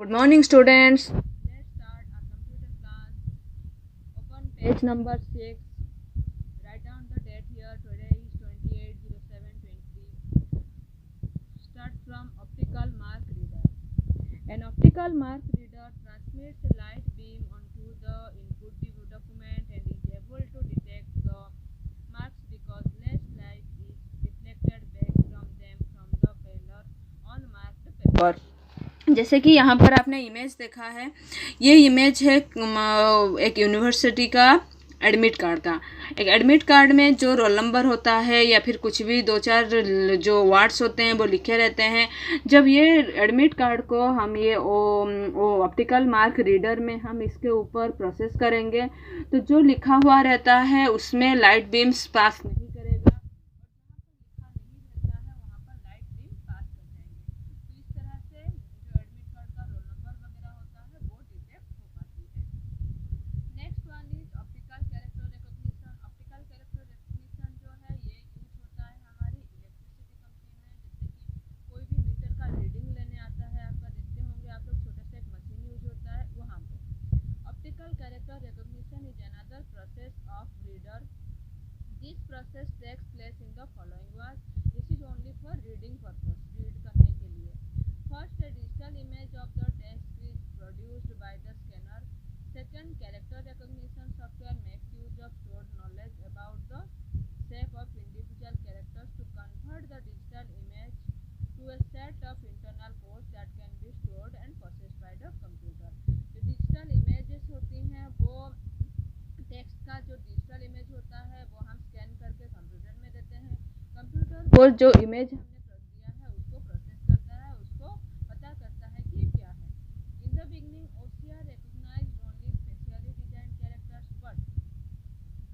Good morning, students. Let's start our computer class. Open page number 6. Write down the date here. Today is 28/07/20. Start from optical mark reader. An optical mark reader transmits a light beam onto the input document and is able to detect the marks because less light is reflected back from them from the color on marked paper. जैसे कि यहाँ पर आपने image देखा है, ये image है एक यूनिवर्सिटी का एडमिट कार्ड का। एक एडमिट कार्ड में जो रोल नंबर होता है या फिर कुछ भी 2-4 जो वार्ड्स होते हैं वो लिखे रहते हैं। जब ये एडमिट कार्ड को हम ये ऑप्टिकल मार्क रीडर में हम इसके ऊपर प्रोसेस करेंगे तो जो लिखा हुआ रहता है उसमें लाइट बीम्स पास नहीं करेगा और जहाँ पर लिखा नहीं रहता है वहाँ पर लाइट बीम पास कर जाएंगे। तो इस तरह से जो एडमिट कार्ड का रोल नंबर वगैरह होता है वो डिटेक्ट हो पाती है। Next one is optical character recognition. Optical character recognition जो है ये यूज होता है हमारी इलेक्ट्रिसिटी कंपनी में। जैसे कि कोई भी मीटर का रीडिंग लेने आता है, आपका देखते होंगे आप लोग, छोटा सा एक मशीन यूज होता है वहाँ पे। Optical character recognition is another process of reader. This process takes place in the following word. This is only for reading purpose, read करने के लिए। First, a digital image of the text is produced by the scanner. Second, character recognition software makes use of stored knowledge about the shape of individual characters to convert the digital image to a set of internal codes that can be stored and processed by the computer. जो digital images होती हैं वो text का जो digital image होता है वो हम स्कैन करके कंप्यूटर में देते हैं। कंप्यूटर वो जो इमेज हमने दिया है उसको प्रोसेस करता है, उसको पता करता है कि क्या है। In the beginning OCR recognized only specially designed characters, but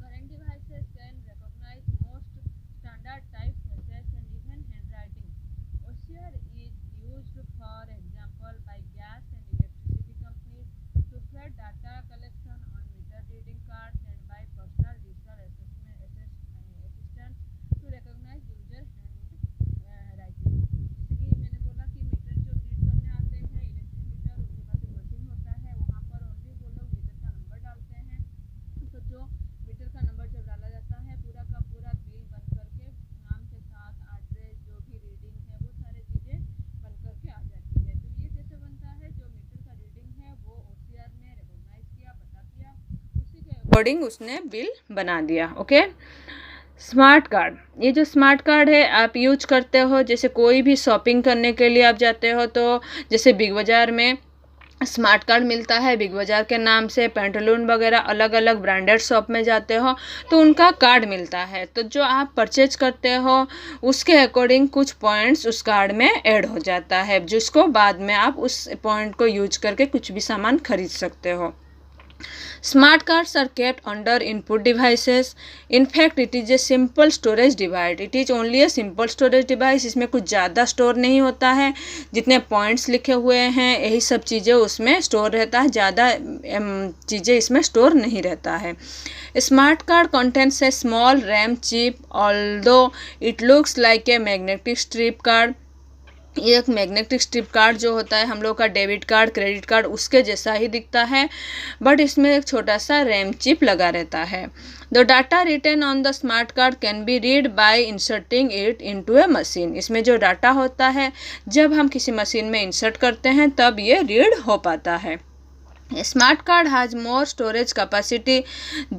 current devices can recognize most standard types, messages and even handwriting. OCR is used, for example, by gas and electricity companies to feed data collection on meter reading cards and by personal digital assistants to recognize user handwriting. जैसे कि मैंने बोला कि metre जो read करने आते हैं, electric meter, उनके पास एक मशीन होता है, वहाँ पर ओनली वो लोग मीटर का नंबर डालते हैं। तो जो मीटर का नंबर जब डाला जाता है पूरा का पूरा बिल बन करके नाम के साथ एड्रेस जो भी रीडिंग है वो सारी चीज़ें बन करके आ जाती है। तो ये कैसे बनता है, जो मीटर का रीडिंग है वो OCR ने रिकॉग्नाइज किया, पता किया, उसी के अकॉर्डिंग उसने बिल बना दिया। ओके। स्मार्ट कार्ड, ये जो स्मार्ट कार्ड है आप यूज करते हो, जैसे कोई भी शॉपिंग करने के लिए आप जाते हो तो जैसे बिग बाज़ार में स्मार्ट कार्ड मिलता है, बिग बाज़ार के नाम से। पेंटालून वगैरह अलग अलग ब्रांडेड शॉप में जाते हो तो उनका कार्ड मिलता है। तो जो आप परचेज करते हो उसके अकॉर्डिंग कुछ पॉइंट्स उस कार्ड में ऐड हो जाता है, जिसको बाद में आप उस पॉइंट को यूज करके कुछ भी सामान खरीद सकते हो। Smart cards are kept under input devices. In fact, it is a simple storage device. It is only a simple storage device. इसमें कुछ ज़्यादा स्टोर नहीं होता है, जितने पॉइंट्स लिखे हुए हैं यही सब चीज़ें उसमें स्टोर रहता है, ज़्यादा चीज़ें इसमें स्टोर नहीं रहता है। Smart card contains a small RAM chip, although it looks like a magnetic strip card. ये एक मैग्नेटिक स्ट्रिप कार्ड जो होता है हम लोग का डेबिट कार्ड, क्रेडिट कार्ड, उसके जैसा ही दिखता है, बट इसमें एक छोटा सा रैम चिप लगा रहता है। The data written on the smart card can be read by inserting it into a machine. इसमें जो डाटा होता है जब हम किसी मशीन में इंसर्ट करते हैं तब ये रीड हो पाता है। A smart card has more storage capacity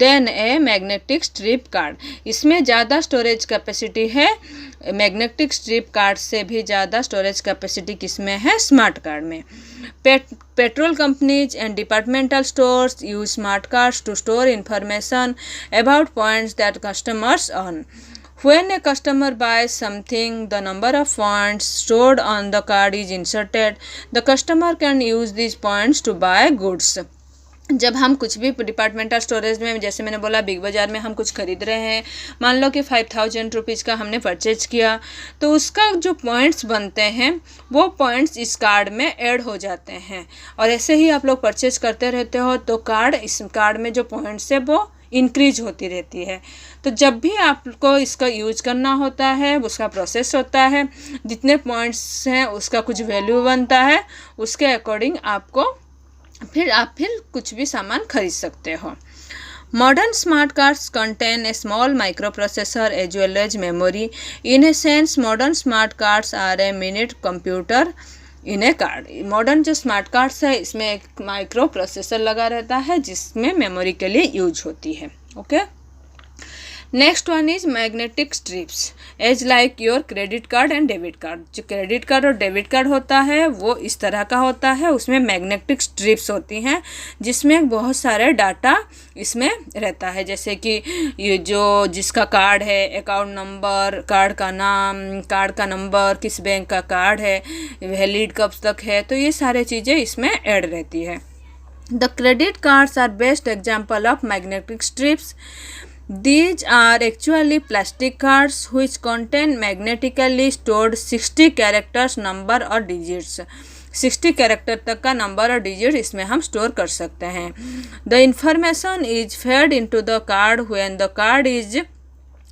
than a magnetic strip card. इसमें ज़्यादा स्टोरेज कैपेसिटी है, मैग्नेटिक स्ट्रिप कार्ड से भी ज़्यादा स्टोरेज कैपेसिटी किसमें है, स्मार्ट कार्ड में। Petrol companies and departmental stores use smart cards to store information about points that customers earn. When a customer buys something, the number of points stored on the card is inserted. The customer can use these points to buy goods. जब हम कुछ भी departmental storage में, जैसे मैंने बोला big बाज़ार में हम कुछ खरीद रहे हैं, मान लो कि 5000 रुपीज़ का हमने परचेज किया, तो उसका जो पॉइंट्स बनते हैं वो पॉइंट्स इस कार्ड में ऐड हो जाते हैं। और ऐसे ही आप लोग परचेज करते रहते हो तो कार्ड, इस कार्ड में जो पॉइंट्स है वो इंक्रीज होती रहती है। तो जब भी आपको इसका यूज करना होता है, उसका प्रोसेस होता है, जितने पॉइंट्स हैं उसका कुछ वैल्यू बनता है, उसके अकॉर्डिंग आपको फिर कुछ भी सामान खरीद सकते हो। Modern smart cards contain a small microprocessor as well as memory. In a sense, modern smart cards are a mini computer in a card. Modern जो स्मार्ट कार्ड्स है इसमें एक माइक्रो प्रोसेसर लगा रहता है जिसमें मेमोरी के लिए यूज होती है। Okay, next one is magnetic strips as like your credit card and debit card. जो क्रेडिट कार्ड और डेबिट कार्ड होता है वो इस तरह का होता है, उसमें मैग्नेटिक स्ट्रिप्स होती हैं जिसमें बहुत सारे डाटा इसमें रहता है, जैसे कि ये जो जिसका कार्ड है, अकाउंट नंबर, कार्ड का नाम, कार्ड का नंबर, किस बैंक का कार्ड है, वैलिड कब तक है, तो ये सारी चीज़ें इसमें ऐड रहती है। The credit cards are best example of magnetic strips. These are actually plastic cards which contain magnetically stored 60 characters number और digits. 60 कैरेक्टर तक का नंबर और डिजिट इसमें हम स्टोर कर सकते हैं। The information is fed into the card when the card is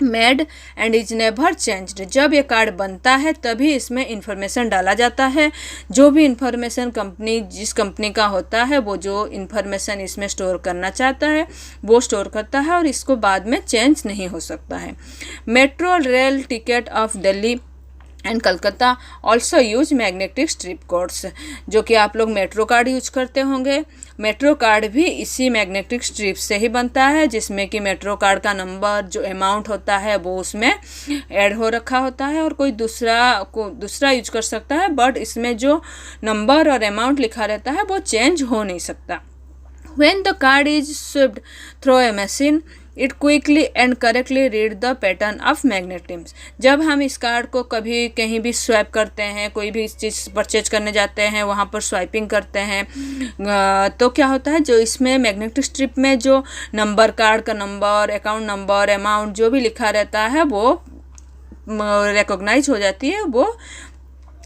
made and is never changed. जब ये कार्ड बनता है तभी इसमें इंफॉर्मेशन डाला जाता है। जो भी इंफॉर्मेशन कंपनी जिस कंपनी का होता है वो जो इंफॉर्मेशन इसमें स्टोर करना चाहता है वो स्टोर करता है और इसको बाद में चेंज नहीं हो सकता है। Metro rail ticket of Delhi and Calcutta also use magnetic strip codes. जो कि आप लोग मेट्रो कार्ड यूज करते होंगे, मेट्रो कार्ड भी इसी मैग्नेटिक स्ट्रिप से ही बनता है, जिसमें कि मेट्रो कार्ड का नंबर जो अमाउंट होता है वो उसमें ऐड हो रखा होता है और कोई दूसरा यूज कर सकता है, बट इसमें जो नंबर और अमाउंट लिखा रहता है वो चेंज हो नहीं सकता। When the card is swept through a machine, it quickly and correctly read the pattern of magnetism. जब हम इस कार्ड को कभी कहीं भी स्वैप करते हैं, कोई भी चीज़ परचेज करने जाते हैं, वहाँ पर स्वाइपिंग करते हैं, तो क्या होता है, जो इसमें मैग्नेटिक स्ट्रिप में जो नंबर, कार्ड का नंबर, अकाउंट नंबर, अमाउंट जो भी लिखा रहता है वो रिकॉग्नाइज हो जाती है,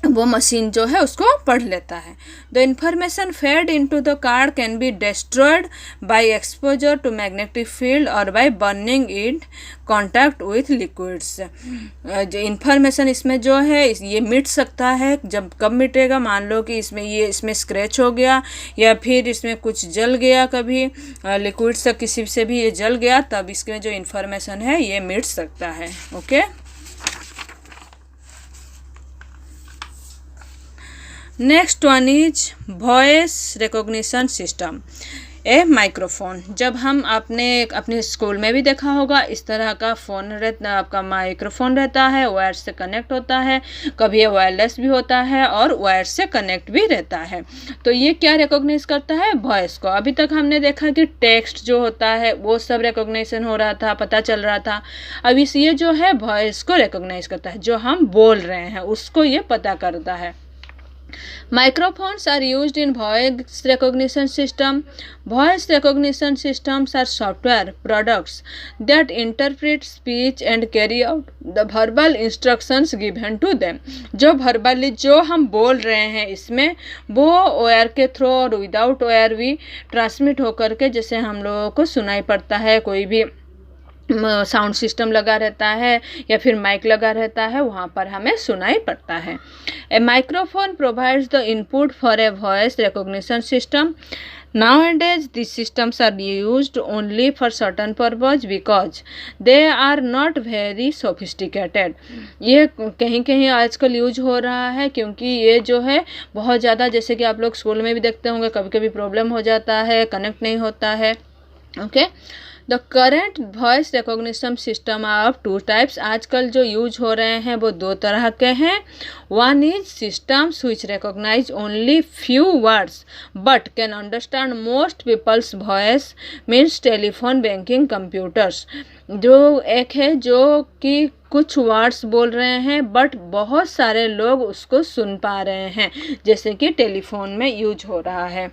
वो मशीन जो है उसको पढ़ लेता है। The information fed into the card can be destroyed by exposure to magnetic field और by burning it contact with liquids. जो इंफॉर्मेशन इसमें जो है ये मिट सकता है। जब कब मिटेगा, मान लो कि इसमें स्क्रैच हो गया या फिर इसमें कुछ जल गया, कभी लिक्विड से किसी से भी ये जल गया, तब इसमें जो इंफॉर्मेशन है ये मिट सकता है। Okay, next one is voice recognition system, A microphone. जब हम अपने स्कूल में भी देखा होगा, इस तरह का फ़ोन रहता, आपका माइक्रोफोन रहता है, वायर से कनेक्ट होता है, कभी ये वायरलेस भी होता है और वायर से कनेक्ट भी रहता है। तो ये क्या रिकॉग्नाइज करता है, वॉइस को। अभी तक हमने देखा कि टेक्स्ट जो होता है वो सब रिकॉग्निशन हो रहा था, पता चल रहा था। अब ये जो है वॉइस को रिकॉग्नाइज करता है, जो हम बोल रहे हैं उसको ये पता करता है। Microphones are used in voice recognition system. Voice recognition systems are software products that interpret speech and carry out the verbal instructions given to them. जो verbally जो हम बोल रहे हैं इसमें वो वायर के थ्रू और विदाउट वायर भी ट्रांसमिट होकर के, जैसे हम लोगों को सुनाई पड़ता है, कोई भी साउंड सिस्टम लगा रहता है या फिर माइक लगा रहता है, वहाँ पर हमें सुनाई पड़ता है। A microphone provides the input for a voice recognition system. Nowadays, these systems are used only for certain purpose because they are not very sophisticated. ये कहीं कहीं आजकल यूज हो रहा है क्योंकि ये जो है बहुत ज़्यादा, जैसे कि आप लोग स्कूल में भी देखते होंगे, कभी कभी प्रॉब्लम हो जाता है, कनेक्ट नहीं होता है. Okay, the current voice recognition system of two types. आजकल जो यूज हो रहे हैं वो दो तरह के हैं. One is systems which recognise only few words but can understand most people's voice, means telephone, banking, computers. जो एक है जो कि कुछ वर्ड्स बोल रहे हैं बट बहुत सारे लोग उसको सुन पा रहे हैं, जैसे कि टेलीफोन में यूज हो रहा है.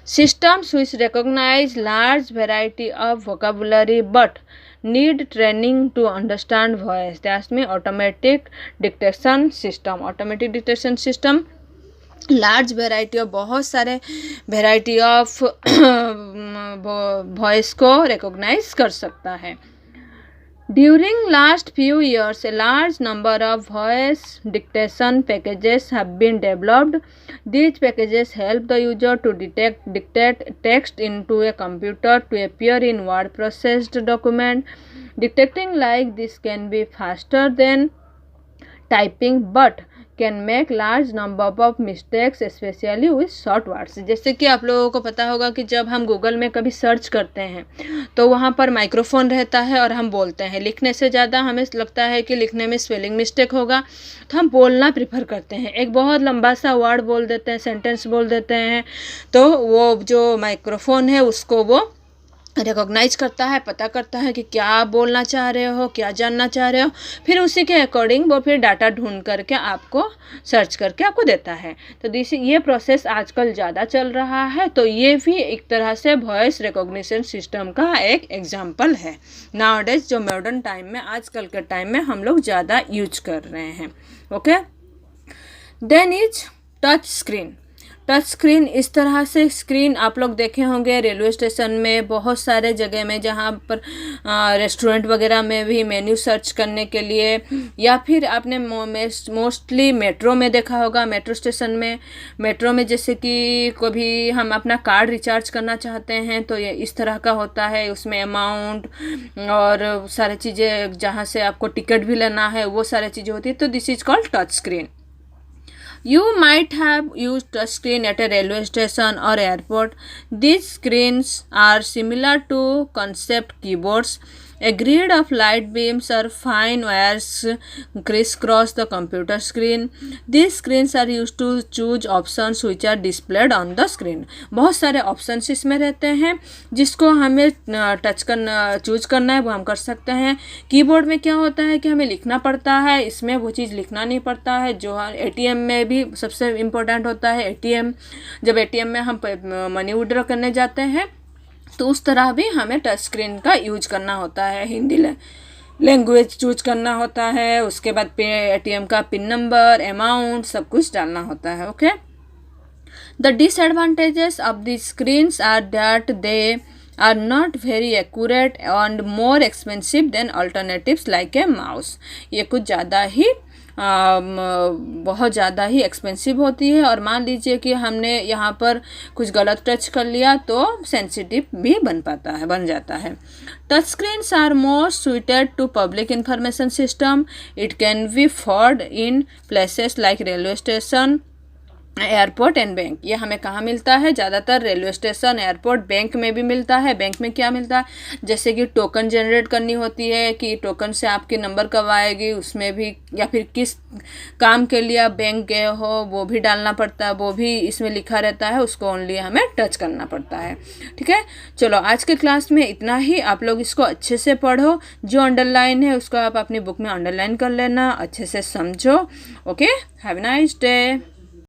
Systems which recognize large variety of vocabulary but need training to understand voice. That's mean automatic dictation system. Automatic dictation system large variety of, बहुत सारे वेराइटी ऑफ वॉइस को रिकॉग्नाइज कर सकता है. During last few years, a large number of voice dictation packages have been developed. These packages help the user to dictate text into a computer to appear in word processed document. Dictating like this can be faster than typing but can make large number of mistakes specially with short words. जैसे कि आप लोगों को पता होगा कि जब हम गूगल में कभी सर्च करते हैं तो वहाँ पर माइक्रोफोन रहता है और हम बोलते हैं. लिखने से ज़्यादा हमें लगता है कि लिखने में स्पेलिंग मिस्टेक होगा, तो हम बोलना प्रेफर करते हैं. एक बहुत लंबा सा वर्ड बोल देते हैं, सेंटेंस बोल देते हैं, तो वो जो माइक्रोफोन है उसको वो रिकॉग्नाइज करता है, पता करता है कि क्या आप बोलना चाह रहे हो, क्या जानना चाह रहे हो, फिर उसी के अकॉर्डिंग वो फिर डाटा ढूंढ करके आपको सर्च करके आपको देता है. तो ये प्रोसेस आजकल ज़्यादा चल रहा है. तो ये भी एक तरह से वॉइस रिकॉग्निशन सिस्टम का एक एग्जाम्पल है नाउअडेज, जो मॉडर्न टाइम में, आजकल के टाइम में हम लोग ज़्यादा यूज कर रहे हैं. Okay, then is touch screen. Touch screen, इस तरह से स्क्रीन आप लोग देखे होंगे रेलवे स्टेशन में, बहुत सारे जगह में, जहाँ पर रेस्टोरेंट वगैरह में भी मेन्यू सर्च करने के लिए, या फिर आपने मोस्टली मेट्रो में देखा होगा. मेट्रो स्टेशन में, मेट्रो में जैसे कि कभी हम अपना कार्ड रिचार्ज करना चाहते हैं तो ये इस तरह का होता है. उसमें अमाउंट और सारी चीज़ें, जहाँ से आपको टिकट भी लेना है, वो सारी चीज़ें होती है. तो this is called touch screen. You might have used touchscreen at a railway station or airport. These screens are similar to concept keyboards. A grid of light beams or fine wires crisscross the computer screen. These screens are used to choose options which are displayed on the screen. बहुत सारे options इसमें रहते हैं जिसको हमें touch करना, choose करना है, वो हम कर सकते हैं. कीबोर्ड में क्या होता है कि हमें लिखना पड़ता है, इसमें वो चीज़ लिखना नहीं पड़ता है. जो एटीएम में भी सबसे इम्पोर्टेंट होता है एटीएम. जब एटीएम में हम मनी विड्रॉ करने जाते हैं तो उस तरह भी हमें टच स्क्रीन का यूज करना होता है. हिंदी लैंग्वेज चूज करना होता है, उसके बाद एटीएम का पिन नंबर, अमाउंट, सब कुछ डालना होता है. Okay, the disadvantages of the screens are that they are not very accurate and more expensive than alternatives like a mouse. ये कुछ ज़्यादा ही बहुत ज़्यादा ही एक्सपेंसिव होती है. और मान लीजिए कि हमने यहाँ पर कुछ गलत टच कर लिया तो सेंसिटिव भी बन जाता है. Touch screens are more suited to public information system. It can be found in places like railway station, airport and bank. ये हमें कहाँ मिलता है? ज़्यादातर रेलवे स्टेशन, एयरपोर्ट, बैंक में भी मिलता है. बैंक में क्या मिलता है? जैसे कि टोकन जनरेट करनी होती है कि टोकन से आपकी नंबर कब आएगी, उसमें भी, या फिर किस काम के लिए आप बैंक गए हो वो भी डालना पड़ता है, वो भी इसमें लिखा रहता है, उसको ओनली हमें टच करना पड़ता है. ठीक है, चलो आज के क्लास में इतना ही. आप लोग इसको अच्छे से पढ़ो, जो अंडरलाइन है उसको आप अपनी बुक में अंडरलाइन कर लेना, अच्छे से समझो. Okay, have a nice day.